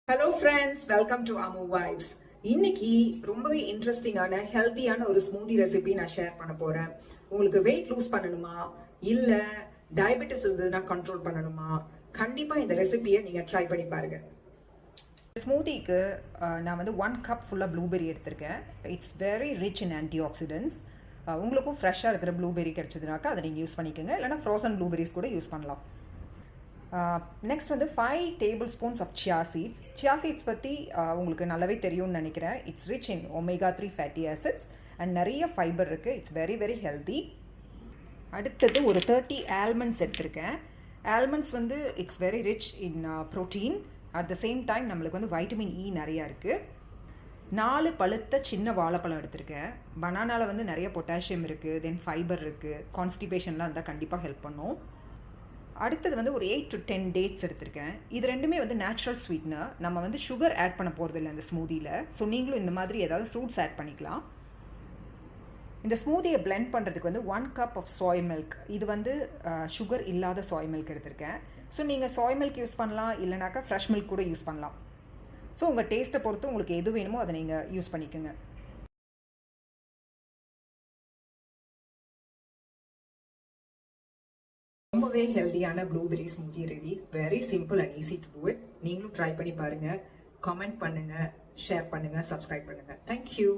Hello friends, welcome to Amu vibes. இன்னைக்கு ரொம்பவே இன்ட்ரெஸ்டிங்கான ஹெல்த்தியான ஒரு ஸ்மூதி ரெசிபி நான் ஷேர் பண்ண போறேன். உங்களுக்கு வெயிட் லூஸ் பண்ணணுமா இல்ல டயபெட்டிஸ் இருந்ததுன்னா கண்ட்ரோல் பண்ணணுமா, கண்டிப்பா இந்த ரெசிபியை நீங்க ட்ரை பண்ணி பாருங்க. ஸ்மூதிக்கு நான் வந்து 1 கப் ஃபுல்லாக ப்ளூபெரி எடுத்திருக்கேன். It's very rich in anti oxidants. உங்களுக்கும் ஃப்ரெஷ்ஷாக இருக்கிற ப்ளூபெரி கிடச்சதுனாக்கா அதை நீங்கள் யூஸ் பண்ணிக்கோங்க, இல்லைனா ஃப்ரோசன் ப்ளூபெரிஸ் கூட யூஸ் பண்ணலாம். நெக்ஸ்ட் வந்து 5 tablespoons of chia seeds. Chia seeds பற்றி உங்களுக்கு நல்லாவே தெரியும்னு நினைக்கிறேன். It's rich in omega 3 fatty acids and நிறைய ஃபைபர் இருக்குது. It's very very healthy. அடுத்தது ஒரு 30 ஆல்மண்ட்ஸ் எடுத்திருக்கேன். ஆல்மண்ட்ஸ் வந்து it's very rich in protein. At the same time நம்மளுக்கு வந்து வைட்டமின் இ நிறையா இருக்குது. 4 பழுத்த சின்ன வாழைப்பழம் எடுத்திருக்கேன். பனானாவில் வந்து நிறைய பொட்டாசியம் இருக்குது, தென் ஃபைபர் இருக்குது. கான்ஸ்டிபேஷன்லாம் இருந்தால் கண்டிப்பாக ஹெல்ப் பண்ணும். அடுத்தது வந்து ஒரு 8 to 10 டேட்ஸ் எடுத்திருக்கேன். இது ரெண்டுமே வந்து நேச்சுரல் ஸ்வீட்னர். நம்ம வந்து சுகர் ஆட் பண்ண போகிறது இல்லை இந்த ஸ்மூதியில். ஸோ நீங்களும் இந்த மாதிரி ஏதாவது ஃப்ரூட்ஸ் ஆட் பண்ணிக்கலாம். இந்த ஸ்மூதியை பிளெண்ட் பண்ணுறதுக்கு வந்து 1 கப் ஆஃப் சோய் மில்க். இது வந்து சுகர் இல்லாத சோய் மில்க் எடுத்திருக்கேன். ஸோ நீங்கள் சோய் மில்க் யூஸ் பண்ணலாம், இல்லைனாக்கா ஃப்ரெஷ் மில்க் கூட யூஸ் பண்ணலாம். ஸோ உங்கள் டேஸ்ட்டை பொறுத்து உங்களுக்கு எது வேணுமோ அதை நீங்கள் யூஸ் பண்ணிக்கோங்க. ரொம்பவே ஹெல்தியான blueberry smoothie ready. Very simple and easy to do it. நீங்களும் ட்ரை பண்ணி பாருங்க. கமெண்ட் பண்ணுங்க, ஷேர் பண்ணுங்க, சப்ஸ்கிரைப் பண்ணுங்க. தேங்க்யூ.